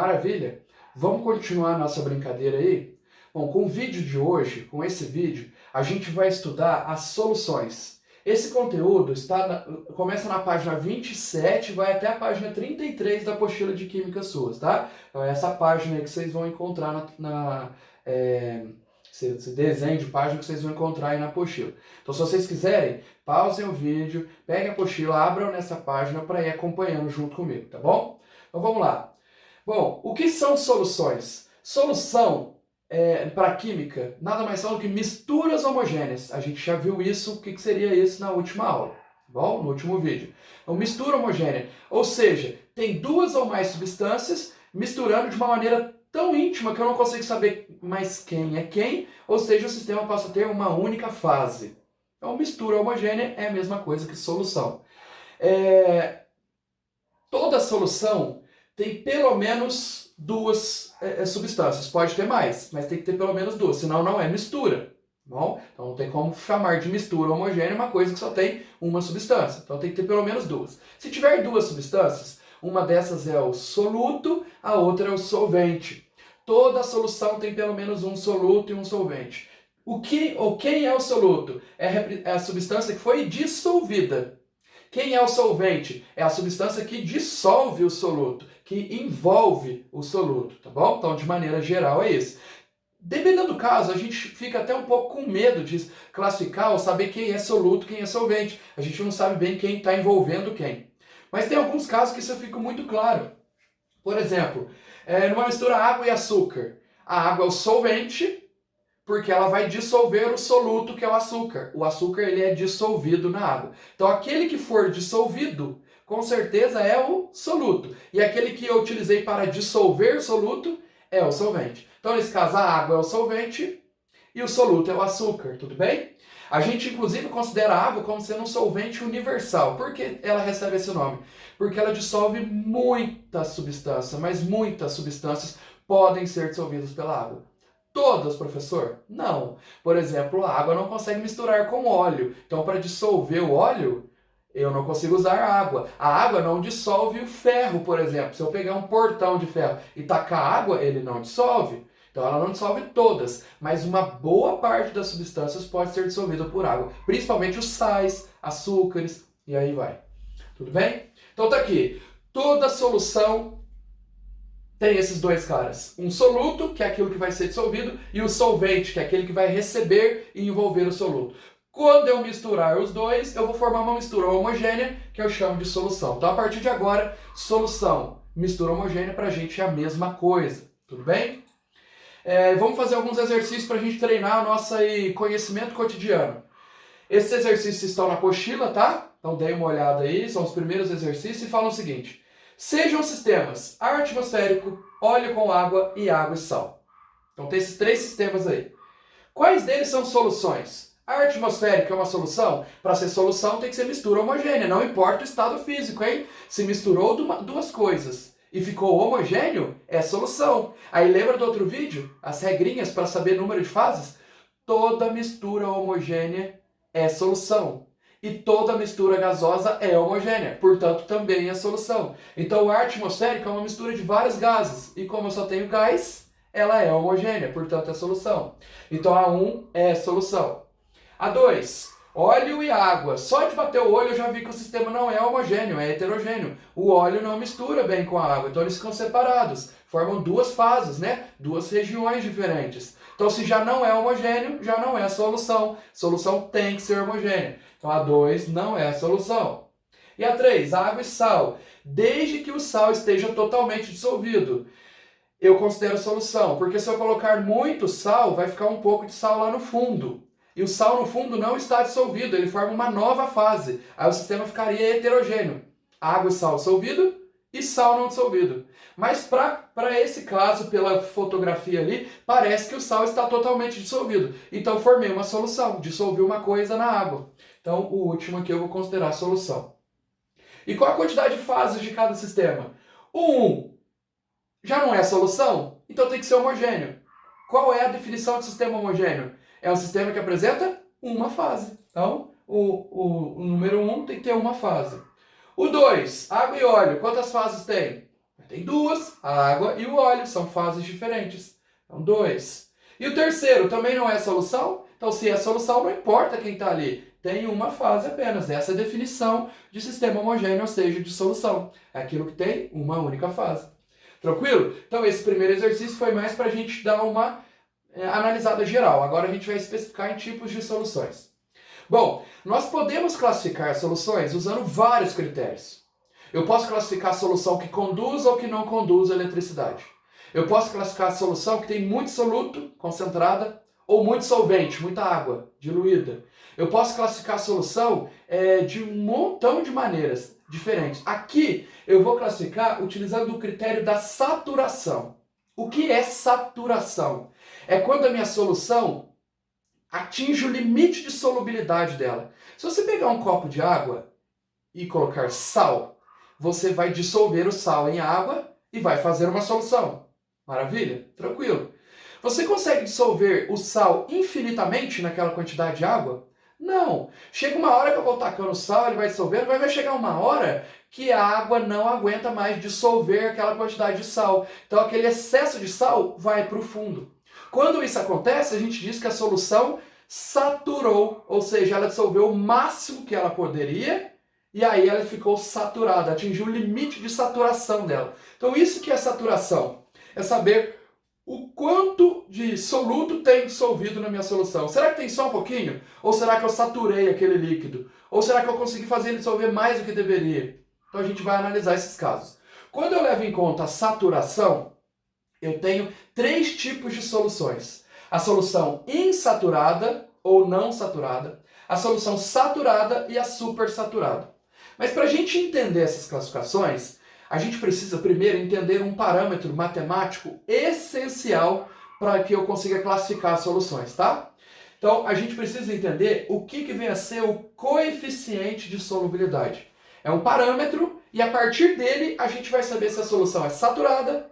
Maravilha? Vamos continuar a nossa brincadeira aí? Bom, com o vídeo de hoje, com esse vídeo, a gente vai estudar as soluções. Esse conteúdo começa na página 27 e vai até a página 33 da apostila de Química suas, tá? Então é essa página aí que vocês vão encontrar esse desenho de página que vocês vão encontrar aí na apostila. Então, se vocês quiserem, pausem o vídeo, peguem a apostila, abram nessa página para ir acompanhando junto comigo, tá bom? Então, vamos lá. Bom, o que são soluções? Solução, para química, nada mais são do que misturas homogêneas. A gente já viu isso, o que seria isso na última aula, tá bom? No último vídeo. Então, mistura homogênea, ou seja, tem duas ou mais substâncias misturando de uma maneira tão íntima que eu não consigo saber mais quem é quem, ou seja, o sistema passa a ter uma única fase. Então, mistura homogênea é a mesma coisa que solução. Toda solução tem pelo menos duas substâncias. Pode ter mais, mas tem que ter pelo menos duas, senão não é mistura. Bom? Então não tem como chamar de mistura homogênea uma coisa que só tem uma substância. Então tem que ter pelo menos duas. Se tiver duas substâncias, uma dessas é o soluto, a outra é o solvente. Toda solução tem pelo menos um soluto e um solvente. Quem é o soluto? É a substância que foi dissolvida. Quem é o solvente? É a substância que dissolve o soluto, que envolve o soluto, tá bom? Então, de maneira geral, é isso. Dependendo do caso, a gente fica até um pouco com medo de classificar ou saber quem é soluto, quem é solvente. A gente não sabe bem quem está envolvendo quem. Mas tem alguns casos que isso fica muito claro. Por exemplo, numa mistura água e açúcar. A água é o solvente, porque ela vai dissolver o soluto, que é o açúcar. O açúcar ele é dissolvido na água. Então aquele que for dissolvido, com certeza é o soluto. E aquele que eu utilizei para dissolver o soluto é o solvente. Então nesse caso a água é o solvente e o soluto é o açúcar, tudo bem? A gente inclusive considera a água como sendo um solvente universal. Por que ela recebe esse nome? Porque ela dissolve muita substância, mas muitas substâncias podem ser dissolvidas pela água. Todas, professor? Não. Por exemplo, a água não consegue misturar com óleo. Então, para dissolver o óleo, eu não consigo usar água. A água não dissolve o ferro, por exemplo. Se eu pegar um portão de ferro e tacar água, ele não dissolve. Então, ela não dissolve todas, mas uma boa parte das substâncias pode ser dissolvida por água. Principalmente os sais, açúcares, e aí vai. Tudo bem? Então, tá aqui. Toda solução tem esses dois caras. Um soluto, que é aquilo que vai ser dissolvido, e o solvente, que é aquele que vai receber e envolver o soluto. Quando eu misturar os dois, eu vou formar uma mistura homogênea, que eu chamo de solução. Então, a partir de agora, solução, mistura homogênea, para a gente é a mesma coisa. Tudo bem? Vamos fazer alguns exercícios para a gente treinar o nosso conhecimento cotidiano. Esses exercícios estão na apostila, tá? Então, dê uma olhada aí, são os primeiros exercícios e falam o seguinte. Sejam sistemas ar atmosférico, óleo com água e água e sal. Então tem esses três sistemas aí. Quais deles são soluções? Ar atmosférico é uma solução? Para ser solução tem que ser mistura homogênea, não importa o estado físico, hein? Se misturou duas coisas e ficou homogêneo, é solução. Aí lembra do outro vídeo? As regrinhas para saber número de fases? Toda mistura homogênea é solução. E toda mistura gasosa é homogênea, portanto também é solução. Então o ar atmosférico é uma mistura de vários gases, e como eu só tenho gás, ela é homogênea, portanto é solução. Então a 1 é solução. A 2, óleo e água. Só de bater o olho eu já vi que o sistema não é homogêneo, é heterogêneo. O óleo não mistura bem com a água, então eles ficam separados. Formam duas fases, né? Duas regiões diferentes. Então se já não é homogêneo, já não é solução. Solução tem que ser homogênea. Então a 2 não é a solução. E a 3, água e sal. Desde que o sal esteja totalmente dissolvido, eu considero solução. Porque se eu colocar muito sal, vai ficar um pouco de sal lá no fundo. E o sal no fundo não está dissolvido, ele forma uma nova fase. Aí o sistema ficaria heterogêneo. Água e sal dissolvido e sal não dissolvido. Mas para esse caso, pela fotografia ali, parece que o sal está totalmente dissolvido. Então formei uma solução, dissolvi uma coisa na água. Então o último aqui eu vou considerar solução. E qual a quantidade de fases de cada sistema? O 1 já não é solução? Então tem que ser homogêneo. Qual é a definição de sistema homogêneo? É um sistema que apresenta uma fase. Então o número 1 tem que ter uma fase. O 2, água e óleo, quantas fases tem? Tem duas, a água e o óleo, são fases diferentes. Então, 2. E o terceiro também não é solução? Então, se é solução, não importa quem está ali. Tem uma fase apenas. Essa é a definição de sistema homogêneo, ou seja, de solução. É aquilo que tem uma única fase. Tranquilo? Então, esse primeiro exercício foi mais para a gente dar uma analisada geral. Agora a gente vai especificar em tipos de soluções. Bom, nós podemos classificar soluções usando vários critérios. Eu posso classificar a solução que conduz ou que não conduz a eletricidade. Eu posso classificar a solução que tem muito soluto, concentrada, ou muito solvente, muita água, diluída. Eu posso classificar a solução de um montão de maneiras diferentes. Aqui eu vou classificar utilizando o critério da saturação. O que é saturação? É quando a minha solução atinge o limite de solubilidade dela. Se você pegar um copo de água e colocar sal, você vai dissolver o sal em água e vai fazer uma solução. Maravilha? Tranquilo. Você consegue dissolver o sal infinitamente naquela quantidade de água? Não. Chega uma hora que eu vou tacando sal, ele vai dissolvendo, mas vai chegar uma hora que a água não aguenta mais dissolver aquela quantidade de sal. Então aquele excesso de sal vai para o fundo. Quando isso acontece, a gente diz que a solução saturou, ou seja, ela dissolveu o máximo que ela poderia e aí ela ficou saturada, atingiu o limite de saturação dela. Então isso que é saturação, é saber o quanto de soluto tem dissolvido na minha solução. Será que tem só um pouquinho? Ou será que eu saturei aquele líquido? Ou será que eu consegui fazer ele dissolver mais do que deveria? Então a gente vai analisar esses casos. Quando eu levo em conta a saturação, eu tenho 3 tipos de soluções. A solução insaturada ou não saturada, a solução saturada e a supersaturada. Mas para a gente entender essas classificações, a gente precisa primeiro entender um parâmetro matemático essencial para que eu consiga classificar as soluções, tá? Então, a gente precisa entender o que vem a ser o coeficiente de solubilidade. É um parâmetro e a partir dele a gente vai saber se a solução é saturada,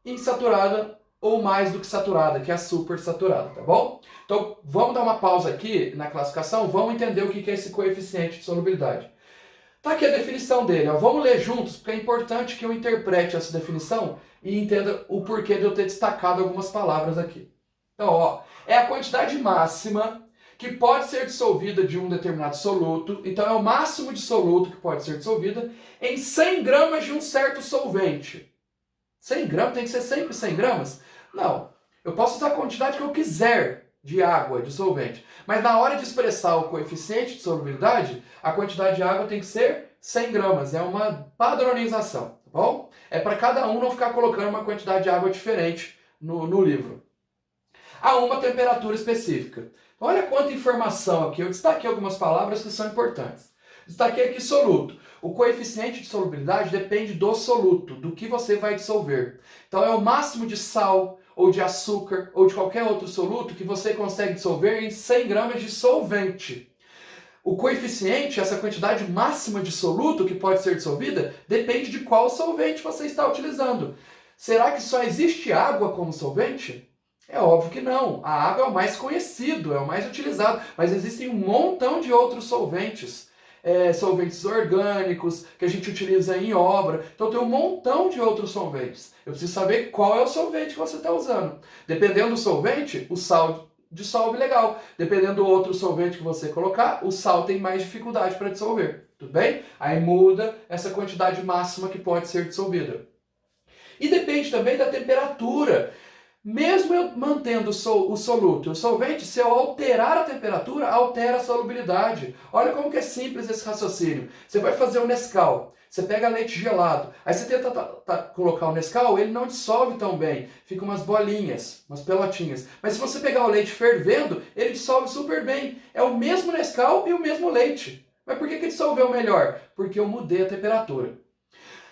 insaturada ou mais do que saturada, que é a supersaturada, tá bom? Então, vamos dar uma pausa aqui na classificação, vamos entender o que é esse coeficiente de solubilidade. Tá aqui a definição dele, ó. Vamos ler juntos, porque é importante que eu interprete essa definição e entenda o porquê de eu ter destacado algumas palavras aqui. Então, ó, é a quantidade máxima que pode ser dissolvida de um determinado soluto, então é o máximo de soluto que pode ser dissolvida em 100 gramas de um certo solvente. 100 gramas? Tem que ser sempre 100 gramas? Não. Eu posso usar a quantidade que eu quiser de água, de solvente. Mas na hora de expressar o coeficiente de solubilidade, a quantidade de água tem que ser 100 gramas. É uma padronização, tá bom? É para cada um não ficar colocando uma quantidade de água diferente no livro. Há uma temperatura específica. Olha quanta informação aqui. Eu destaquei algumas palavras que são importantes. Destaquei aqui soluto. O coeficiente de solubilidade depende do soluto, do que você vai dissolver. Então é o máximo de sal, ou de açúcar, ou de qualquer outro soluto que você consegue dissolver em 100 gramas de solvente. O coeficiente, essa quantidade máxima de soluto que pode ser dissolvida, depende de qual solvente você está utilizando. Será que só existe água como solvente? É óbvio que não. A água é o mais conhecido, é o mais utilizado, mas existem um montão de outros solventes. Solventes orgânicos, que a gente utiliza em obra. Então tem um montão de outros solventes. Eu preciso saber qual é o solvente que você está usando. Dependendo do solvente, o sal dissolve legal. Dependendo do outro solvente que você colocar, o sal tem mais dificuldade para dissolver. Tudo bem? Aí muda essa quantidade máxima que pode ser dissolvida. E depende também da temperatura. Mesmo eu mantendo o soluto e o solvente, se eu alterar a temperatura, altera a solubilidade. Olha como que é simples esse raciocínio. Você vai fazer o Nescau, você pega leite gelado, aí você tenta colocar o Nescau, ele não dissolve tão bem, fica umas bolinhas, umas pelotinhas. Mas se você pegar o leite fervendo, ele dissolve super bem. É o mesmo Nescau e o mesmo leite. Mas por que dissolveu melhor? Porque eu mudei a temperatura.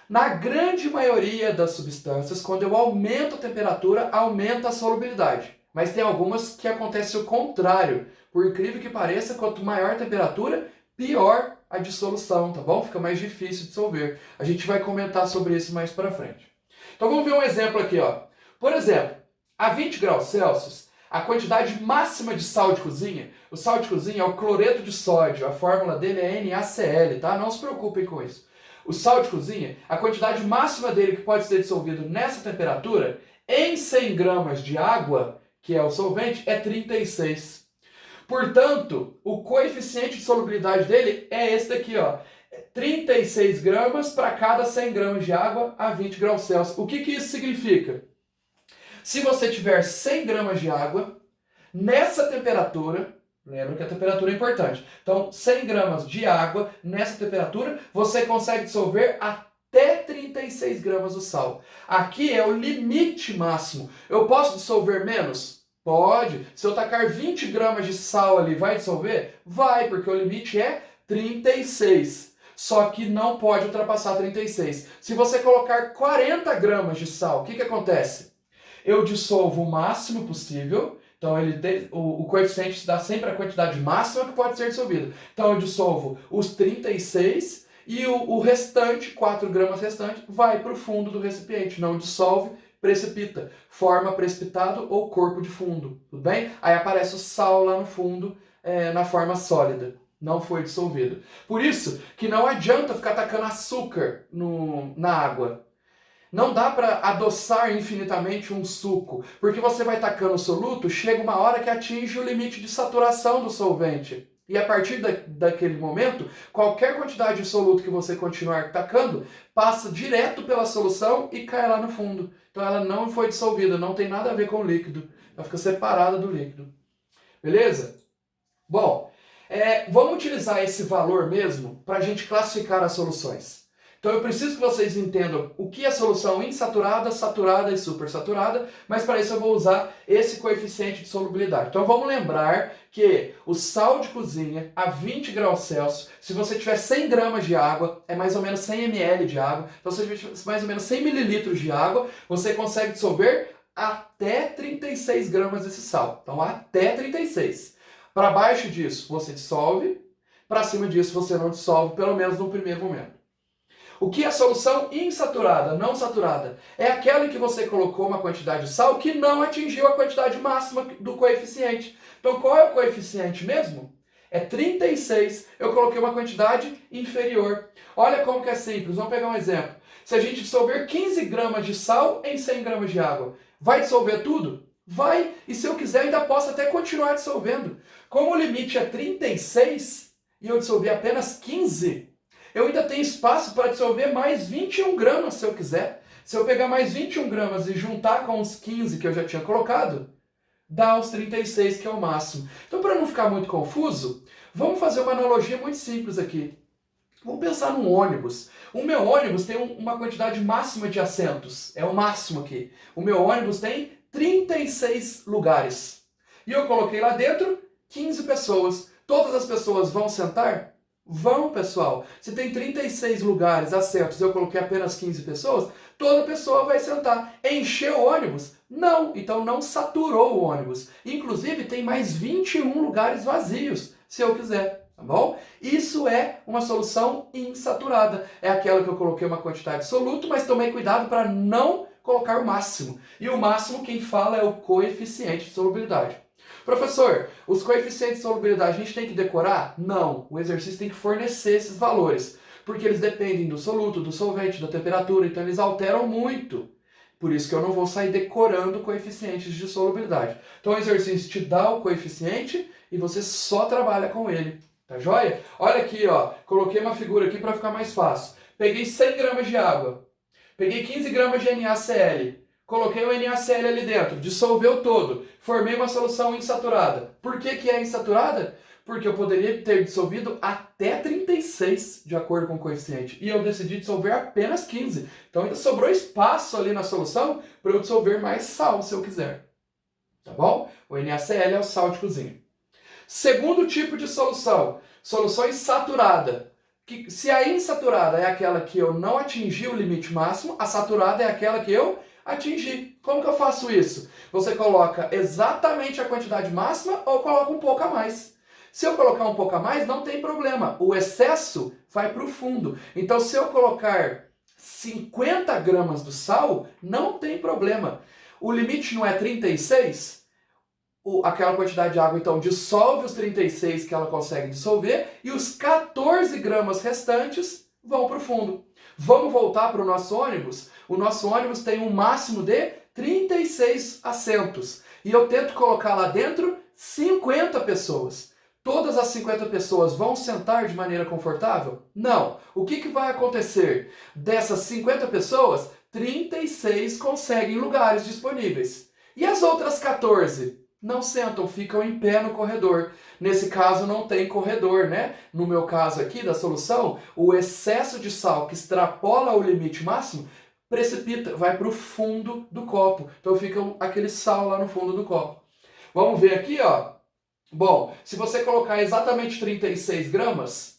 Na grande maioria das substâncias, quando eu aumento a temperatura, aumenta a solubilidade. Mas tem algumas que acontece o contrário. Por incrível que pareça, quanto maior a temperatura, pior a dissolução, tá bom? Fica mais difícil de dissolver. A gente vai comentar sobre isso mais pra frente. Então vamos ver um exemplo aqui, ó. Por exemplo, a 20 graus Celsius, a quantidade máxima de sal de cozinha, o sal de cozinha é o cloreto de sódio, a fórmula dele é NaCl, tá? Não se preocupem com isso. O sal de cozinha, a quantidade máxima dele que pode ser dissolvido nessa temperatura, em 100 gramas de água, que é o solvente, é 36. Portanto, o coeficiente de solubilidade dele é esse daqui, ó. 36 gramas para cada 100 gramas de água a 20 graus Celsius. O que isso significa? Se você tiver 100 gramas de água, nessa temperatura, lembra que a temperatura é importante. Então, 100 gramas de água, nessa temperatura, você consegue dissolver até 36 gramas do sal. Aqui é o limite máximo. Eu posso dissolver menos? Pode. Se eu tacar 20 gramas de sal ali, vai dissolver? Vai, porque o limite é 36. Só que não pode ultrapassar 36. Se você colocar 40 gramas de sal, o que acontece? Eu dissolvo o máximo possível. Então o coeficiente dá sempre a quantidade máxima que pode ser dissolvida. Então eu dissolvo os 36 e o restante, 4 gramas restante, vai para o fundo do recipiente. Não dissolve, precipita. Forma precipitado ou corpo de fundo. Tudo bem? Aí aparece o sal lá no fundo, na forma sólida. Não foi dissolvido. Por isso que não adianta ficar tacando açúcar na água. Não dá para adoçar infinitamente um suco, porque você vai tacando o soluto, chega uma hora que atinge o limite de saturação do solvente. E a partir daquele momento, qualquer quantidade de soluto que você continuar tacando, passa direto pela solução e cai lá no fundo. Então ela não foi dissolvida, não tem nada a ver com o líquido. Ela fica separada do líquido. Beleza? Bom, vamos utilizar esse valor mesmo para a gente classificar as soluções. Então eu preciso que vocês entendam o que é solução insaturada, saturada e supersaturada, mas para isso eu vou usar esse coeficiente de solubilidade. Então vamos lembrar que o sal de cozinha a 20 graus Celsius, se você tiver 100 gramas de água, é mais ou menos 100 ml de água, então se você tiver mais ou menos 100 mililitros de água, você consegue dissolver até 36 gramas desse sal. Então até 36. Para baixo disso você dissolve, para cima disso você não dissolve, pelo menos no primeiro momento. O que é solução insaturada, não saturada? É aquela em que você colocou uma quantidade de sal que não atingiu a quantidade máxima do coeficiente. Então qual é o coeficiente mesmo? É 36. Eu coloquei uma quantidade inferior. Olha como que é simples. Vamos pegar um exemplo. Se a gente dissolver 15 gramas de sal em 100 gramas de água, vai dissolver tudo? Vai. E se eu quiser, ainda posso até continuar dissolvendo. Como o limite é 36 e eu dissolvi apenas 15, eu ainda tenho espaço para dissolver mais 21 gramas se eu quiser. Se eu pegar mais 21 gramas e juntar com os 15 que eu já tinha colocado, dá os 36, que é o máximo. Então, para não ficar muito confuso, vamos fazer uma analogia muito simples aqui. Vamos pensar num ônibus. O meu ônibus tem uma quantidade máxima de assentos. É o máximo aqui. O meu ônibus tem 36 lugares. E eu coloquei lá dentro 15 pessoas. Todas as pessoas vão sentar? Vão, pessoal. Se tem 36 lugares, assentos, e eu coloquei apenas 15 pessoas, toda pessoa vai sentar. Encheu o ônibus? Não. Então não saturou o ônibus. Inclusive tem mais 21 lugares vazios, se eu quiser. Tá bom? Isso é uma solução insaturada. É aquela que eu coloquei uma quantidade de soluto, mas tomei cuidado para não colocar o máximo. E o máximo quem fala é o coeficiente de solubilidade. Professor, os coeficientes de solubilidade a gente tem que decorar? Não, o exercício tem que fornecer esses valores, porque eles dependem do soluto, do solvente, da temperatura, então eles alteram muito. Por isso que eu não vou sair decorando coeficientes de solubilidade. Então o exercício te dá o coeficiente e você só trabalha com ele. Tá joia? Olha aqui, ó, coloquei uma figura aqui para ficar mais fácil. Peguei 100 gramas de água, peguei 15 gramas de NaCl, coloquei o NaCl ali dentro, dissolveu todo, formei uma solução insaturada. Por que é insaturada? Porque eu poderia ter dissolvido até 36, de acordo com o coeficiente, e eu decidi dissolver apenas 15. Então ainda sobrou espaço ali na solução para eu dissolver mais sal, se eu quiser. Tá bom? O NaCl é o sal de cozinha. Segundo tipo de solução, solução insaturada. Se a insaturada é aquela que eu não atingi o limite máximo, a saturada é aquela que eu atingir. Como que eu faço isso? Você coloca exatamente a quantidade máxima ou coloca um pouco a mais. Se eu colocar um pouco a mais, não tem problema. O excesso vai para o fundo. Então, se eu colocar 50 gramas do sal, não tem problema. O limite não é 36? Aquela quantidade de água, então, dissolve os 36 que ela consegue dissolver e os 14 gramas restantes vão para o fundo. Vamos voltar para o nosso ônibus? O nosso ônibus tem um máximo de 36 assentos. E eu tento colocar lá dentro 50 pessoas. Todas as 50 pessoas vão sentar de maneira confortável? Não. O que vai acontecer? Dessas 50 pessoas, 36 conseguem lugares disponíveis. E as outras 14? Não sentam, ficam em pé no corredor. Nesse caso não tem corredor, né? No meu caso aqui da solução, o excesso de sal que extrapola o limite máximo precipita, vai para o fundo do copo. Então fica aquele sal lá no fundo do copo. Vamos ver aqui, ó. Bom, se você colocar exatamente 36 gramas,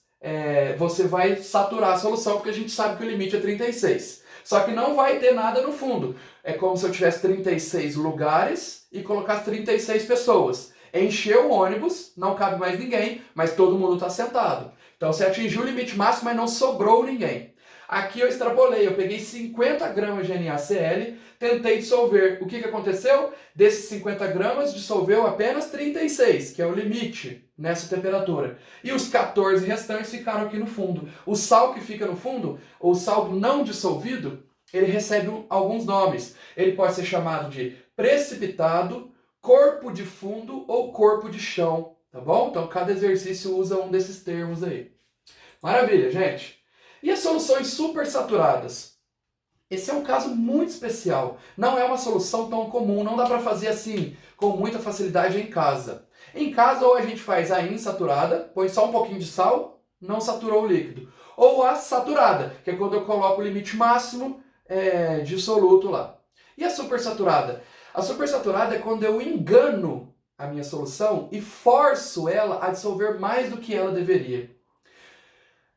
você vai saturar a solução, porque a gente sabe que o limite é 36. Só que não vai ter nada no fundo. É como se eu tivesse 36 lugares e colocasse 36 pessoas. Encheu o ônibus, não cabe mais ninguém, mas todo mundo está sentado. Então você atingiu o limite máximo, mas não sobrou ninguém. Aqui eu extrapolei, eu peguei 50 gramas de NaCl, tentei dissolver. O que aconteceu? Desses 50 gramas, dissolveu apenas 36, que é o limite nessa temperatura. E os 14 restantes ficaram aqui no fundo. O sal que fica no fundo, ou sal não dissolvido, ele recebe alguns nomes. Ele pode ser chamado de precipitado, corpo de fundo ou corpo de chão, tá bom? Então cada exercício usa um desses termos aí. Maravilha, gente! E as soluções supersaturadas? Esse é um caso muito especial. Não é uma solução tão comum, não dá para fazer assim com muita facilidade em casa. Em casa, ou a gente faz a insaturada, põe só um pouquinho de sal, não saturou o líquido. Ou a saturada, que é quando eu coloco o limite máximo de soluto lá. E a supersaturada? A supersaturada é quando eu engano a minha solução e forço ela a dissolver mais do que ela deveria.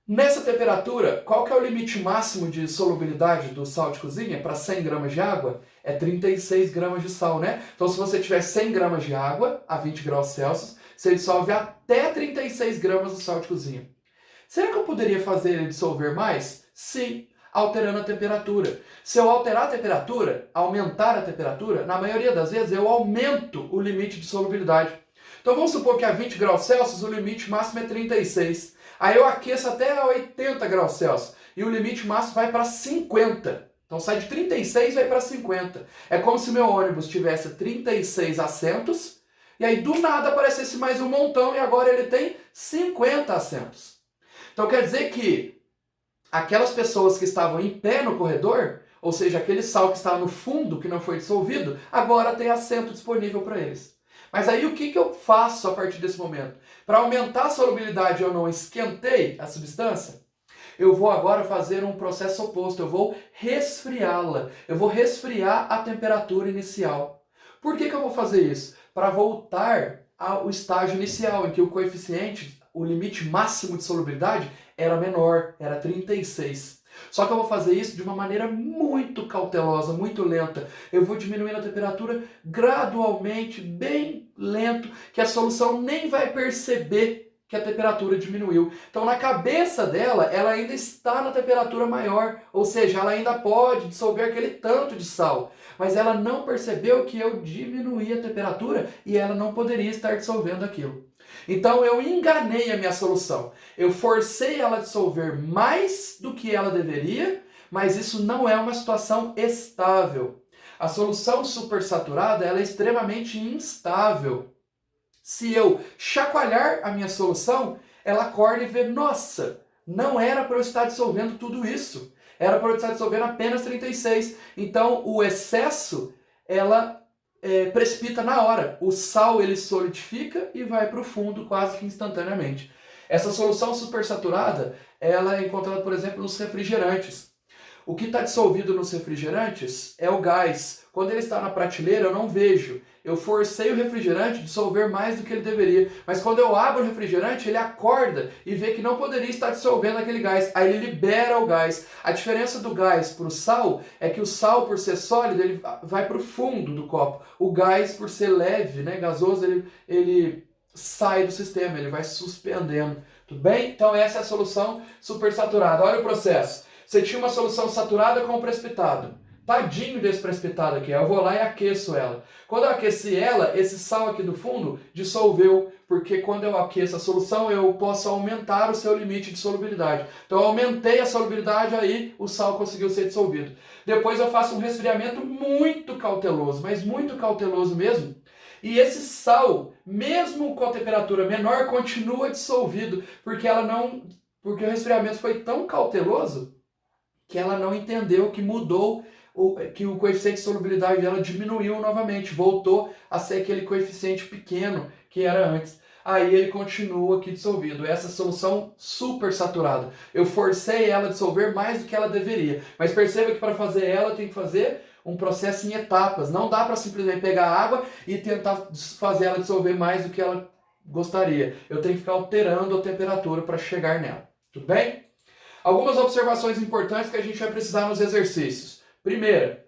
Nessa temperatura, qual que é o limite máximo de solubilidade do sal de cozinha para 100 gramas de água? É 36 gramas de sal, né? Então, se você tiver 100 gramas de água a 20 graus Celsius, você dissolve até 36 gramas do sal de cozinha. Será que eu poderia fazer ele dissolver mais? Sim, alterando a temperatura. Se eu alterar a temperatura, aumentar a temperatura, na maioria das vezes eu aumento o limite de solubilidade. Então, vamos supor que a 20 graus Celsius o limite máximo é 36. Aí eu aqueço até 80 graus Celsius e o limite máximo vai para 50. Então sai de 36 e vai para 50. É como se meu ônibus tivesse 36 assentos e aí do nada aparecesse mais um montão e agora ele tem 50 assentos. Então quer dizer que aquelas pessoas que estavam em pé no corredor, ou seja, aquele sal que estava no fundo, que não foi dissolvido, agora tem assento disponível para eles. Mas aí o que eu faço a partir desse momento? Para aumentar a solubilidade, eu não esquentei a substância? Eu vou agora fazer um processo oposto, eu vou resfriá-la. Eu vou resfriar a temperatura inicial. Por que eu vou fazer isso? Para voltar ao estágio inicial, em que o coeficiente, o limite máximo de solubilidade, era menor, era 36. Só que eu vou fazer isso de uma maneira muito cautelosa, muito lenta. Eu vou diminuindo a temperatura gradualmente, bem lento, que a solução nem vai perceber que a temperatura diminuiu. Então, na cabeça dela, ela ainda está na temperatura maior, ou seja, ela ainda pode dissolver aquele tanto de sal. Mas ela não percebeu que eu diminuí a temperatura e ela não poderia estar dissolvendo aquilo. Então eu enganei a minha solução. Eu forcei ela a dissolver mais do que ela deveria, mas isso não é uma situação estável. A solução supersaturada ela é extremamente instável. Se eu chacoalhar a minha solução, ela acorda e vê, nossa, não era para eu estar dissolvendo tudo isso. Era para eu estar dissolvendo apenas 36. Então o excesso, ela precipita na hora. O sal ele solidifica e vai para o fundo quase que instantaneamente. Essa solução supersaturada ela é encontrada, por exemplo, nos refrigerantes. O que está dissolvido nos refrigerantes é o gás. Quando ele está na prateleira, eu não vejo. Eu forcei o refrigerante a dissolver mais do que ele deveria. Mas quando eu abro o refrigerante, ele acorda e vê que não poderia estar dissolvendo aquele gás. Aí ele libera o gás. A diferença do gás para o sal é que o sal, por ser sólido, ele vai para o fundo do copo. O gás, por ser leve, né, gasoso, ele sai do sistema, ele vai suspendendo. Tudo bem? Então essa é a solução supersaturada. Olha o processo. Você tinha uma solução saturada com precipitado. Tadinho desse precipitado aqui. Eu vou lá e aqueço ela. Quando eu aqueci ela, esse sal aqui do fundo dissolveu, porque quando eu aqueço a solução, eu posso aumentar o seu limite de solubilidade. Então eu aumentei a solubilidade, aí o sal conseguiu ser dissolvido. Depois eu faço um resfriamento muito cauteloso, mas muito cauteloso mesmo. E esse sal, mesmo com a temperatura menor, continua dissolvido, porque o resfriamento foi tão cauteloso que ela não entendeu que mudou, que o coeficiente de solubilidade dela diminuiu novamente, voltou a ser aquele coeficiente pequeno que era antes. Aí ele continua aqui dissolvido. Essa solução super saturada. Eu forcei ela a dissolver mais do que ela deveria. Mas perceba que para fazer ela tem que fazer um processo em etapas. Não dá para simplesmente pegar a água e tentar fazer ela dissolver mais do que ela gostaria. Eu tenho que ficar alterando a temperatura para chegar nela. Tudo bem? Algumas observações importantes que a gente vai precisar nos exercícios. Primeira,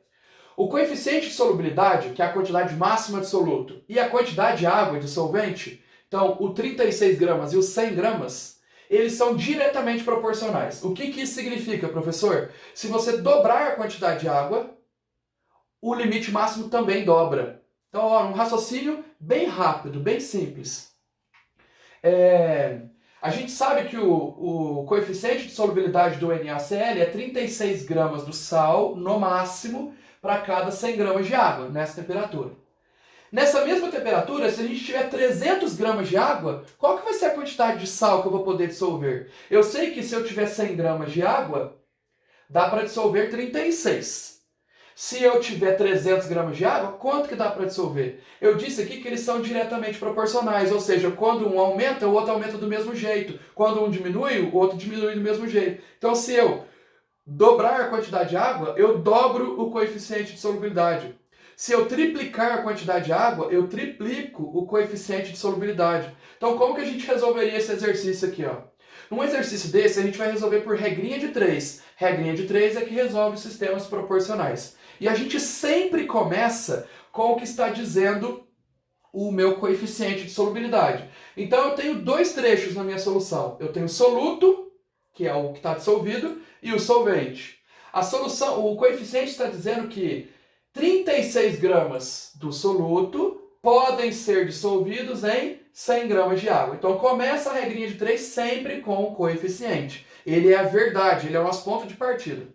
o coeficiente de solubilidade, que é a quantidade máxima de soluto, e a quantidade de água dissolvente, então o 36 gramas e os 100 gramas, eles são diretamente proporcionais. O que isso significa, professor? Se você dobrar a quantidade de água, o limite máximo também dobra. Então, ó, um raciocínio bem rápido, bem simples. A gente sabe que o coeficiente de solubilidade do NaCl é 36 gramas do sal, no máximo, para cada 100 gramas de água, nessa temperatura. Nessa mesma temperatura, se a gente tiver 300 gramas de água, qual que vai ser a quantidade de sal que eu vou poder dissolver? Eu sei que se eu tiver 100 gramas de água, dá para dissolver 36. Se eu tiver 300 gramas de água, quanto que dá para dissolver? Eu disse aqui que eles são diretamente proporcionais, ou seja, quando um aumenta, o outro aumenta do mesmo jeito. Quando um diminui, o outro diminui do mesmo jeito. Então, se eu dobrar a quantidade de água, eu dobro o coeficiente de solubilidade. Se eu triplicar a quantidade de água, eu triplico o coeficiente de solubilidade. Então, como que a gente resolveria esse exercício aqui, ó? Num exercício desse, a gente vai resolver por regrinha de 3. Regrinha de 3 é que resolve sistemas proporcionais. E a gente sempre começa com o que está dizendo o meu coeficiente de solubilidade. Então, eu tenho dois trechos na minha solução. Eu tenho o soluto, que é o que está dissolvido, e o solvente. A solução, o coeficiente está dizendo que 36 gramas do soluto podem ser dissolvidos em 100 gramas de água. Então começa a regrinha de 3 sempre com o coeficiente. Ele é a verdade, ele é o nosso ponto de partida.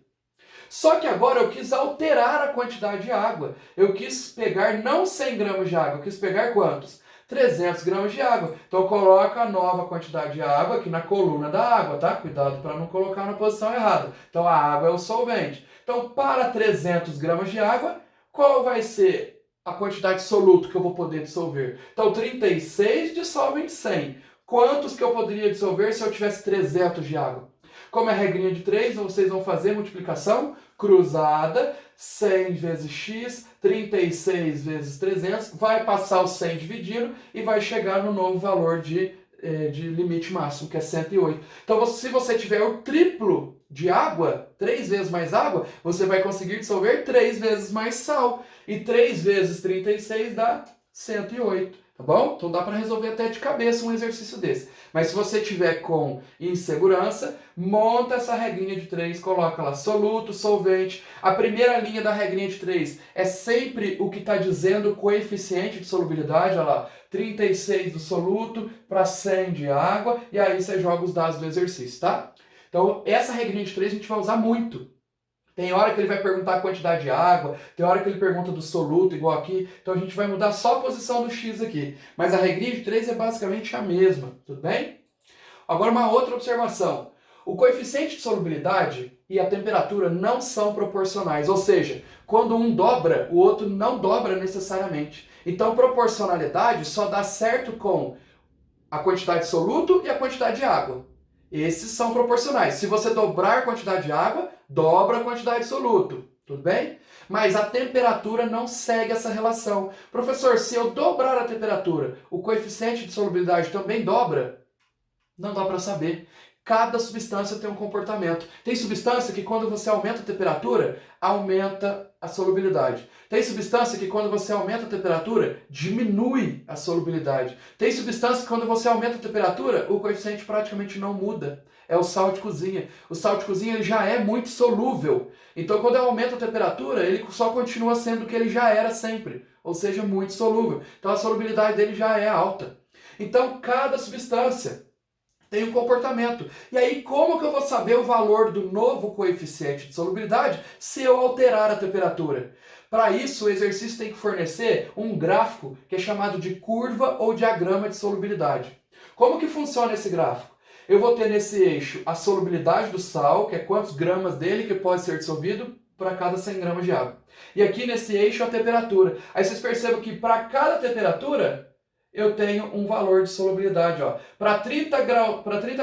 Só que agora eu quis alterar a quantidade de água. Eu quis pegar não 100 gramas de água, eu quis pegar quantos? 300 gramas de água. Então coloca a nova quantidade de água aqui na coluna da água, tá? Cuidado para não colocar na posição errada. Então a água é o solvente. Então para 300 gramas de água, qual vai ser a quantidade de soluto que eu vou poder dissolver? Então 36 dissolve em 100. Quantos que eu poderia dissolver se eu tivesse 300 de água? Como é a regrinha de 3, vocês vão fazer multiplicação cruzada, 100 vezes x, 36 vezes 300, vai passar o 100 dividindo e vai chegar no novo valor de limite máximo, que é 108. Então, se você tiver o triplo de água, 3 vezes mais água, você vai conseguir dissolver 3 vezes mais sal. E 3 vezes 36 dá 108. Tá bom? Então dá para resolver até de cabeça um exercício desse. Mas se você tiver com insegurança, monta essa regrinha de 3, coloca lá soluto, solvente. A primeira linha da regrinha de 3 é sempre o que está dizendo o coeficiente de solubilidade, olha lá, 36 do soluto para 100 de água, e aí você joga os dados do exercício, tá? Então essa regrinha de 3 a gente vai usar muito. Tem hora que ele vai perguntar a quantidade de água, tem hora que ele pergunta do soluto, igual aqui. Então a gente vai mudar só a posição do x aqui. Mas a regrinha de 3 é basicamente a mesma, tudo bem? Agora uma outra observação. O coeficiente de solubilidade e a temperatura não são proporcionais. Ou seja, quando um dobra, o outro não dobra necessariamente. Então proporcionalidade só dá certo com a quantidade de soluto e a quantidade de água. Esses são proporcionais. Se você dobrar a quantidade de água, dobra a quantidade de soluto. Tudo bem? Mas a temperatura não segue essa relação. Professor, se eu dobrar a temperatura, o coeficiente de solubilidade também dobra? Não dá para saber. Cada substância tem um comportamento. Tem substância que quando você aumenta a temperatura, aumenta a solubilidade. Tem substância que quando você aumenta a temperatura, diminui a solubilidade. Tem substância que quando você aumenta a temperatura, o coeficiente praticamente não muda. é o sal de cozinha. O sal de cozinha ele já é muito solúvel. Então, quando eu aumento a temperatura, ele só continua sendo o que ele já era sempre, ou seja, muito solúvel. Então, a solubilidade dele já é alta. Então, cada substância tem um comportamento. E aí, como que eu vou saber o valor do novo coeficiente de solubilidade se eu alterar a temperatura? Para isso, o exercício tem que fornecer um gráfico que é chamado de curva ou diagrama de solubilidade. Como que funciona esse gráfico? Eu vou ter nesse eixo a solubilidade do sal, que é quantos gramas dele que pode ser dissolvido para cada 100 gramas de água. E aqui nesse eixo a temperatura. Aí vocês percebem que para cada temperatura eu tenho um valor de solubilidade. Para 30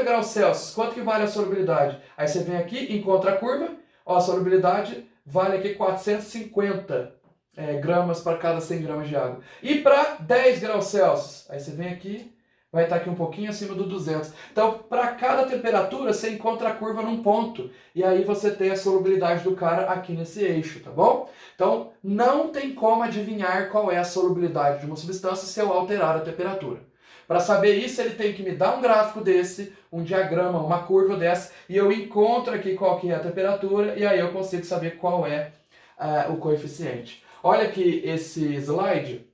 graus Celsius, quanto que vale a solubilidade? Aí você vem aqui, encontra a curva, a solubilidade vale aqui 450 gramas para cada 100 gramas de água. E para 10 graus Celsius, aí você vem aqui, vai estar aqui um pouquinho acima do 200. Então, para cada temperatura, você encontra a curva num ponto. E aí você tem a solubilidade do cara aqui nesse eixo, tá bom? Então, não tem como adivinhar qual é a solubilidade de uma substância se eu alterar a temperatura. Para saber isso, ele tem que me dar um gráfico desse, um diagrama, uma curva dessa, e eu encontro aqui qual que é a temperatura, e aí eu consigo saber qual é o coeficiente. Olha aqui esse slide.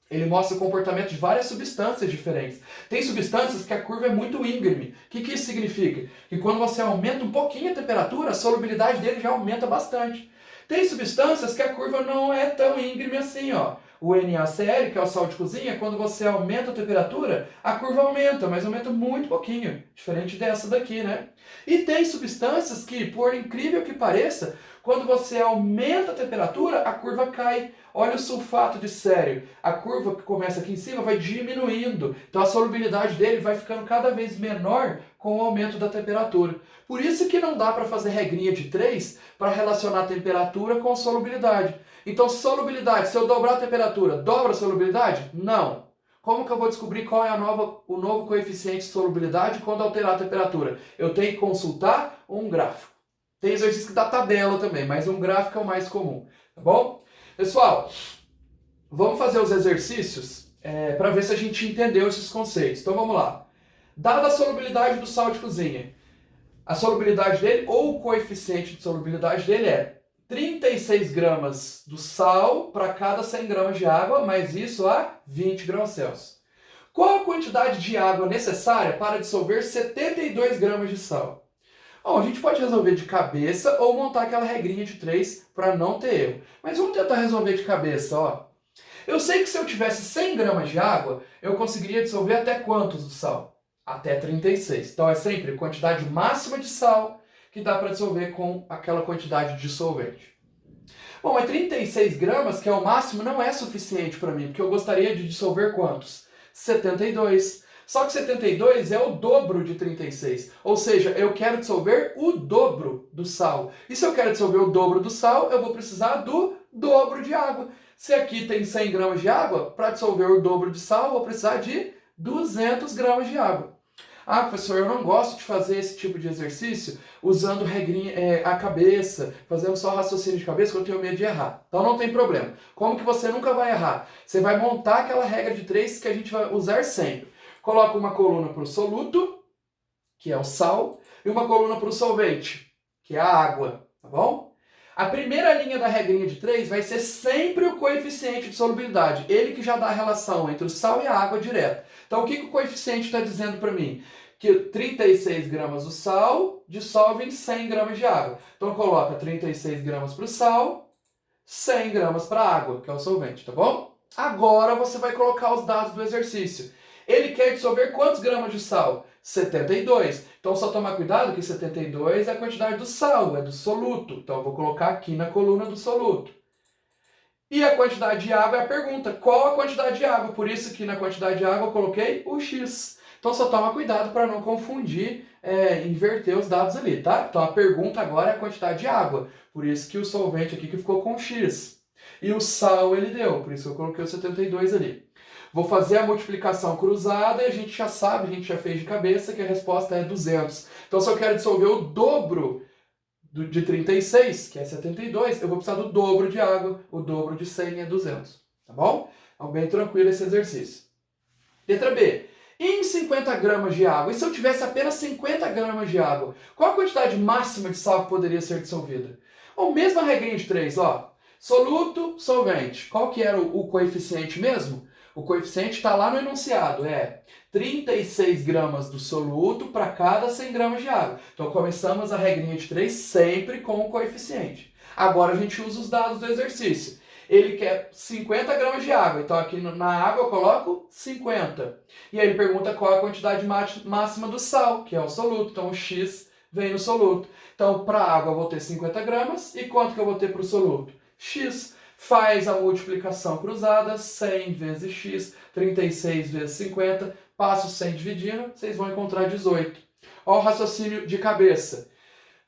Ele mostra o comportamento de várias substâncias diferentes. Tem substâncias que a curva é muito íngreme. O que isso significa? Que quando você aumenta um pouquinho a temperatura, a solubilidade dele já aumenta bastante. Tem substâncias que a curva não é tão íngreme assim, ó. O NaCl, que é o sal de cozinha, quando você aumenta a temperatura, a curva aumenta, mas aumenta muito pouquinho, diferente dessa daqui, né? E tem substâncias que, por incrível que pareça, quando você aumenta a temperatura, a curva cai. Olha o sulfato de sério. A curva que começa aqui em cima vai diminuindo. Então a solubilidade dele vai ficando cada vez menor com o aumento da temperatura. Por isso que não dá para fazer regrinha de 3 para relacionar a temperatura com solubilidade. Então solubilidade, se eu dobrar a temperatura, dobra a solubilidade? Não. Como que eu vou descobrir qual é o novo coeficiente de solubilidade quando alterar a temperatura? Eu tenho que consultar um gráfico. Tem exercício que dá tabela também, mas um gráfico é o mais comum, tá bom? Pessoal, vamos fazer os exercícios para ver se a gente entendeu esses conceitos. Então vamos lá. Dada a solubilidade do sal de cozinha, a solubilidade dele, ou o coeficiente de solubilidade dele é 36 gramas do sal para cada 100 gramas de água, mas isso a 20 graus Celsius. Qual a quantidade de água necessária para dissolver 72 gramas de sal? Bom, a gente pode resolver de cabeça ou montar aquela regrinha de 3 para não ter erro. Mas vamos tentar resolver de cabeça, ó. Eu sei que se eu tivesse 100 gramas de água, eu conseguiria dissolver até quantos do sal? Até 36. Então é sempre a quantidade máxima de sal que dá para dissolver com aquela quantidade de solvente. Bom, mas 36 gramas, que é o máximo, não é suficiente para mim, porque eu gostaria de dissolver quantos? 72. Só que 72 é o dobro de 36, ou seja, eu quero dissolver o dobro do sal. E se eu quero dissolver o dobro do sal, eu vou precisar do dobro de água. Se aqui tem 100 gramas de água, para dissolver o dobro de sal, eu vou precisar de 200 gramas de água. Ah, professor, eu não gosto de fazer esse tipo de exercício usando regrinha, a cabeça, fazendo só raciocínio de cabeça, porque eu tenho medo de errar. Então não tem problema. Como que você nunca vai errar? Você vai montar aquela regra de 3 que a gente vai usar sempre. Coloca uma coluna para o soluto, que é o sal, e uma coluna para o solvente, que é a água, tá bom? A primeira linha da regrinha de 3 vai ser sempre o coeficiente de solubilidade, ele que já dá a relação entre o sal e a água direto. Então o que o coeficiente está dizendo para mim? Que 36 gramas do sal dissolve em 100 gramas de água. Então coloca 36 gramas para o sal, 100 gramas para a água, que é o solvente, tá bom? Agora você vai colocar os dados do exercício. Ele quer dissolver quantos gramas de sal? 72. Então só tomar cuidado que 72 é a quantidade do sal, é do soluto. Então eu vou colocar aqui na coluna do soluto. E a quantidade de água é a pergunta. Qual a quantidade de água? Por isso que na quantidade de água eu coloquei o X. Então só toma cuidado para não confundir, inverter os dados ali, tá? Então a pergunta agora é a quantidade de água. Por isso que o solvente aqui que ficou com X. E o sal ele deu, por isso que eu coloquei o 72 ali. Vou fazer a multiplicação cruzada e a gente já sabe, a gente já fez de cabeça que a resposta é 200. Então se eu quero dissolver o dobro de 36, que é 72, eu vou precisar do dobro de água. O dobro de 100 é 200, tá bom? Então bem tranquilo esse exercício. Letra B. em 50 gramas de água, e se eu tivesse apenas 50 gramas de água, qual a quantidade máxima de sal que poderia ser dissolvida? Ou mesma regrinha de 3, ó. Soluto, solvente. Qual que era o coeficiente mesmo? O coeficiente está lá no enunciado, é 36 gramas do soluto para cada 100 gramas de água. Então começamos a regrinha de 3 sempre com o coeficiente. Agora a gente usa os dados do exercício. Ele quer 50 gramas de água, então aqui na água eu coloco 50. E aí ele pergunta qual é a quantidade máxima do sal, que é o soluto. Então o X vem no soluto. Então para a água eu vou ter 50 gramas, e quanto que eu vou ter para o soluto? X. Faz a multiplicação cruzada, 100 vezes x, 36 vezes 50, passa o 100 dividindo, vocês vão encontrar 18. Olha o raciocínio de cabeça.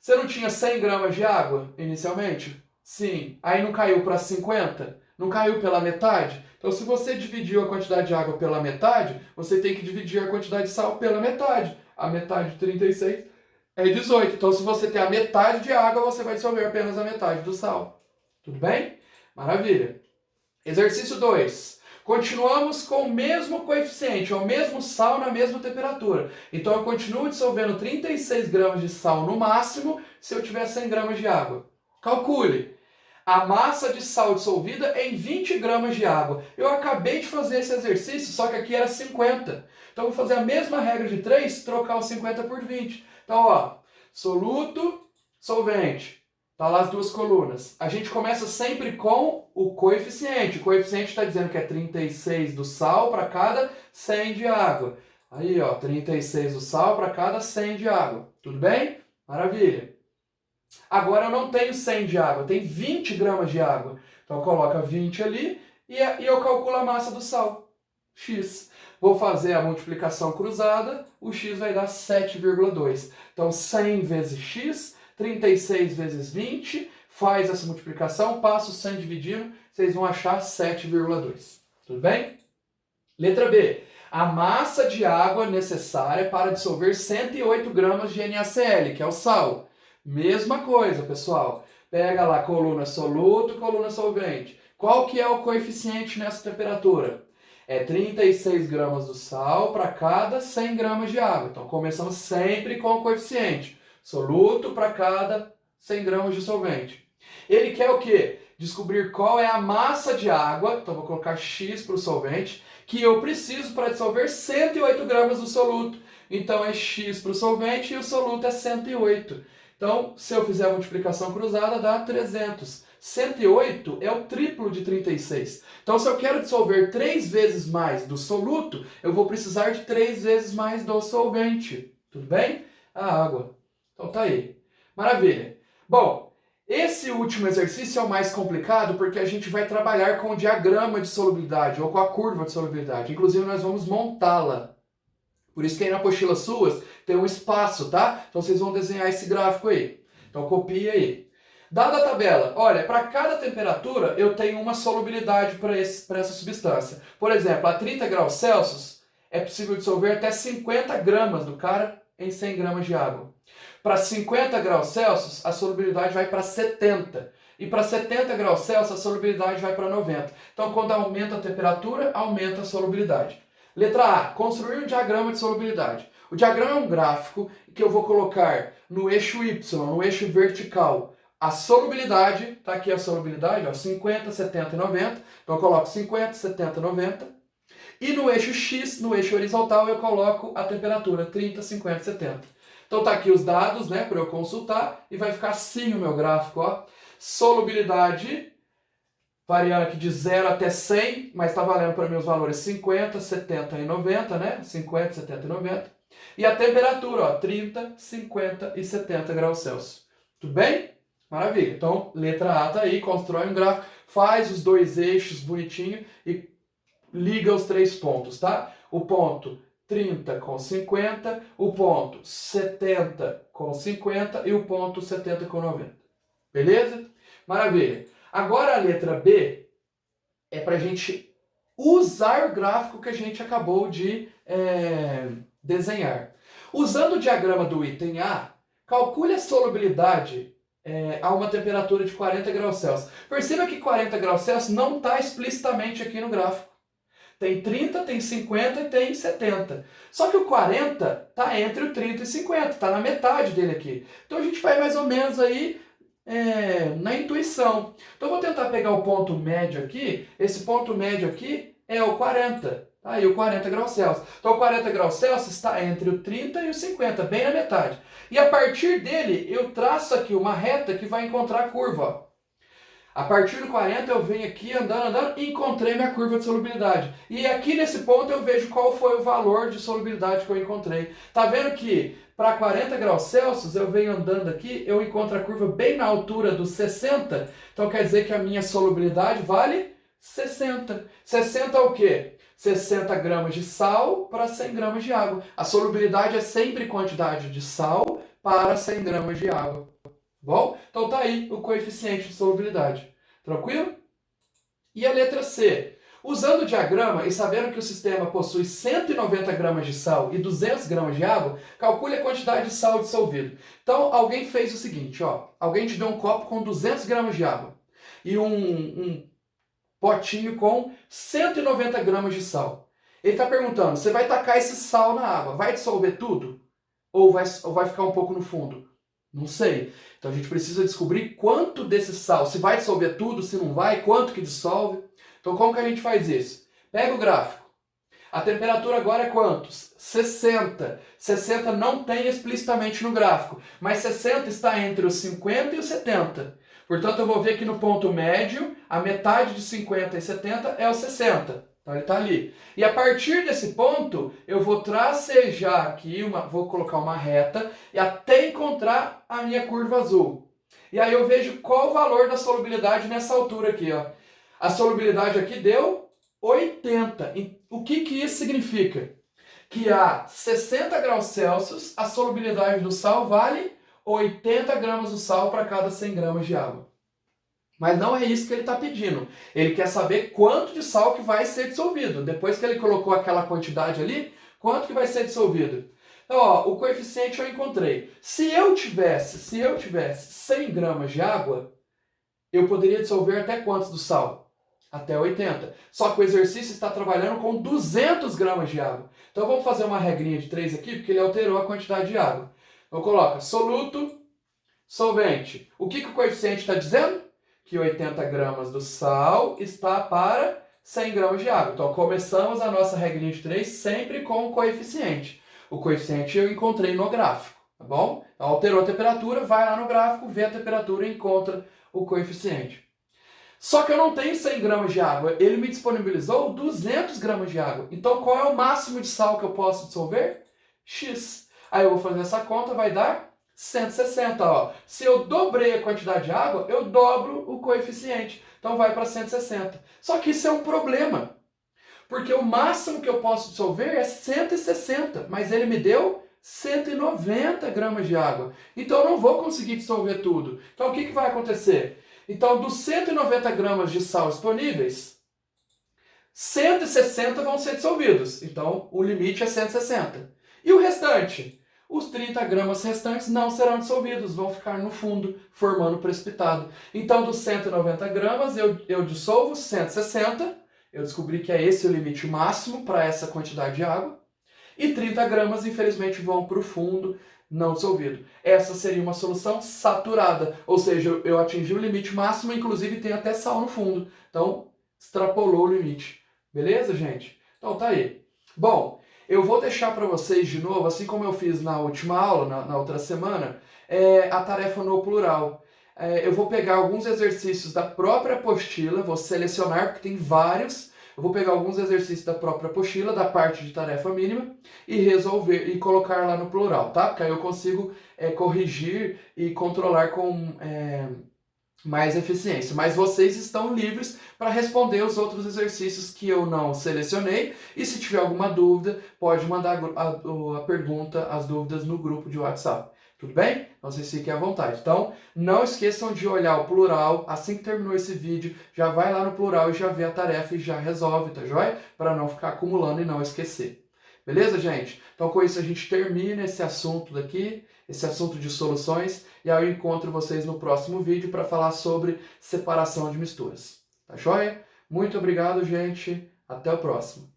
Você não tinha 100 gramas de água inicialmente? Sim. Aí não caiu para 50? Não caiu pela metade? Então se você dividiu a quantidade de água pela metade, você tem que dividir a quantidade de sal pela metade. A metade de 36 é 18. Então se você tem a metade de água, você vai dissolver apenas a metade do sal. Tudo bem? Maravilha. Exercício 2. Continuamos com o mesmo coeficiente, o mesmo sal na mesma temperatura. Então eu continuo dissolvendo 36 gramas de sal no máximo se eu tiver 100 gramas de água. Calcule a massa de sal dissolvida em 20 gramas de água. Eu acabei de fazer esse exercício, só que aqui era 50. Então eu vou fazer a mesma regra de 3, trocar os 50 por 20. Então, ó, soluto, solvente. Tá lá as duas colunas. A gente começa sempre com o coeficiente. O coeficiente está dizendo que é 36 do sal para cada 100 de água. Aí, ó, 36 do sal para cada 100 de água. Tudo bem? Maravilha. Agora eu não tenho 100 de água, eu tenho 20 gramas de água. Então coloca 20 ali e eu calculo a massa do sal, x. Vou fazer a multiplicação cruzada, o x vai dar 7,2. Então 100 vezes x, 36 vezes 20, faz essa multiplicação, passa o 100 dividindo, vocês vão achar 7,2. Tudo bem? Letra B. A massa de água necessária para dissolver 108 gramas de NaCl, que é o sal. Mesma coisa, pessoal. Pega lá coluna soluto, coluna solvente. Qual que é o coeficiente nessa temperatura? É 36 gramas do sal para cada 100 gramas de água. Então começamos sempre com o coeficiente. Soluto para cada 100 gramas de solvente. Ele quer o quê? Descobrir qual é a massa de água, então vou colocar X para o solvente, que eu preciso para dissolver 108 gramas do soluto. Então é X para o solvente e o soluto é 108. Então, se eu fizer a multiplicação cruzada, dá 300. 108 é o triplo de 36. Então, se eu quero dissolver 3 vezes mais do soluto, eu vou precisar de 3 vezes mais do solvente. Tudo bem? A água. Então tá aí. Maravilha. Bom, esse último exercício é o mais complicado porque a gente vai trabalhar com o diagrama de solubilidade ou com a curva de solubilidade. Inclusive nós vamos montá-la. Por isso que aí na apostila suas tem um espaço, tá? Então vocês vão desenhar esse gráfico aí. Então copia aí. Dada a tabela, olha, para cada temperatura eu tenho uma solubilidade para essa substância. Por exemplo, a 30 graus Celsius é possível dissolver até 50 gramas do cara em 100 gramas de água. Para 50 graus Celsius, a solubilidade vai para 70. E para 70 graus Celsius, a solubilidade vai para 90. Então, quando aumenta a temperatura, aumenta a solubilidade. Letra A. Construir um diagrama de solubilidade. O diagrama é um gráfico que eu vou colocar no eixo Y, no eixo vertical, a solubilidade. Está aqui a solubilidade, ó, 50, 70 e 90. Então, eu coloco 50, 70, 90. E no eixo X, no eixo horizontal, eu coloco a temperatura, 30, 50, 70. Então tá aqui os dados, né, para eu consultar, e vai ficar assim o meu gráfico, ó. Solubilidade, variando aqui de 0 até 100, mas está valendo para mim os valores 50, 70 e 90, né? 50, 70 e 90. E a temperatura, ó, 30, 50 e 70 graus Celsius. Tudo bem? Maravilha. Então, letra A tá aí, constrói um gráfico, faz os dois eixos bonitinho e liga os 3 pontos, tá? O ponto 30 com 50, o ponto 70 com 50 e o ponto 70 com 90. Beleza? Maravilha. Agora a letra B é para a gente usar o gráfico que a gente acabou de desenhar. Usando o diagrama do item A, calcule a solubilidade a uma temperatura de 40 graus Celsius. Perceba que 40 graus Celsius não está explicitamente aqui no gráfico. Tem 30, tem 50 e tem 70. Só que o 40 está entre o 30 e 50, está na metade dele aqui. Então a gente vai mais ou menos aí na intuição. Então eu vou tentar pegar o ponto médio aqui. Esse ponto médio aqui é o 40. Tá aí o 40 graus Celsius. Então o 40 graus Celsius está entre o 30 e o 50, bem na metade. E a partir dele eu traço aqui uma reta que vai encontrar a curva. Ó. A partir do 40 eu venho aqui andando e encontrei minha curva de solubilidade. E aqui nesse ponto eu vejo qual foi o valor de solubilidade que eu encontrei. Tá vendo que para 40 graus Celsius eu venho andando aqui, eu encontro a curva bem na altura dos 60. Então quer dizer que a minha solubilidade vale 60. 60 é o quê? 60 gramas de sal para 100 gramas de água. A solubilidade é sempre quantidade de sal para 100 gramas de água. Bom, então tá aí o coeficiente de solubilidade. Tranquilo? E a letra C. Usando o diagrama e sabendo que o sistema possui 190 gramas de sal e 200 gramas de água, calcule a quantidade de sal dissolvido. Então, alguém fez o seguinte, ó. Alguém te deu um copo com 200 gramas de água e um potinho com 190 gramas de sal. Ele está perguntando, você vai tacar esse sal na água, vai dissolver tudo? Ou vai ficar um pouco no fundo? Não sei. Então a gente precisa descobrir quanto desse sal, se vai dissolver tudo, se não vai, quanto que dissolve. Então como que a gente faz isso? Pega o gráfico. A temperatura agora é quantos? 60. 60 não tem explicitamente no gráfico, mas 60 está entre os 50 e os 70. Portanto, eu vou ver que no ponto médio, a metade de 50 e 70 é o 60. Então ele está ali. E a partir desse ponto, eu vou tracejar aqui, vou colocar uma reta, e até encontrar a minha curva azul. E aí eu vejo qual o valor da solubilidade nessa altura aqui. Ó. A solubilidade aqui deu 80. E o que isso significa? Que a 60 graus Celsius, a solubilidade do sal vale 80 gramas do sal para cada 100 gramas de água. Mas não é isso que ele está pedindo. Ele quer saber quanto de sal que vai ser dissolvido. Depois que ele colocou aquela quantidade ali, quanto que vai ser dissolvido? Então, ó, o coeficiente eu encontrei. Se eu tivesse 100 gramas de água, eu poderia dissolver até quantos do sal? Até 80. Só que o exercício está trabalhando com 200 gramas de água. Então vamos fazer uma regrinha de 3 aqui, porque ele alterou a quantidade de água. Então coloca soluto, solvente. O que o coeficiente está dizendo? Que 80 gramas do sal está para 100 gramas de água. Então começamos a nossa regrinha de 3 sempre com o coeficiente. O coeficiente eu encontrei no gráfico, tá bom? Então, alterou a temperatura, vai lá no gráfico, vê a temperatura e encontra o coeficiente. Só que eu não tenho 100 gramas de água, ele me disponibilizou 200 gramas de água. Então qual é o máximo de sal que eu posso dissolver? X. Aí eu vou fazer essa conta, vai dar 160. Ó. Se eu dobrei a quantidade de água, eu dobro o coeficiente. Então vai para 160. Só que isso é um problema. Porque o máximo que eu posso dissolver é 160, mas ele me deu 190 gramas de água. Então eu não vou conseguir dissolver tudo. Então o que vai acontecer? Então, dos 190 gramas de sal disponíveis, 160 vão ser dissolvidos. Então, o limite é 160. E o restante? Os 30 gramas restantes não serão dissolvidos, vão ficar no fundo, formando precipitado. Então, dos 190 gramas, eu dissolvo 160. Eu descobri que é esse o limite máximo para essa quantidade de água. E 30 gramas, infelizmente, vão para o fundo, não dissolvido. Essa seria uma solução saturada, ou seja, eu atingi o limite máximo, inclusive tem até sal no fundo. Então, extrapolou o limite. Beleza, gente? Então, tá aí. Bom, eu vou deixar para vocês de novo, assim como eu fiz na última aula, na outra semana, a tarefa no plural. Eu vou pegar alguns exercícios da própria apostila, vou selecionar, porque tem vários. Eu vou pegar alguns exercícios da própria apostila, da parte de tarefa mínima, e resolver e colocar lá no plural, tá? Porque aí eu consigo corrigir e controlar com mais eficiência. Mas vocês estão livres para responder os outros exercícios que eu não selecionei. E se tiver alguma dúvida, pode mandar a pergunta, as dúvidas no grupo de WhatsApp. Tudo bem? Então vocês fiquem à vontade. Então, não esqueçam de olhar o plural. Assim que terminou esse vídeo, já vai lá no plural e já vê a tarefa e já resolve, tá joia? Para não ficar acumulando e não esquecer. Beleza, gente? Então, com isso, a gente termina esse assunto daqui, esse assunto de soluções, e aí eu encontro vocês no próximo vídeo para falar sobre separação de misturas. Tá joia? Muito obrigado, gente. Até o próximo.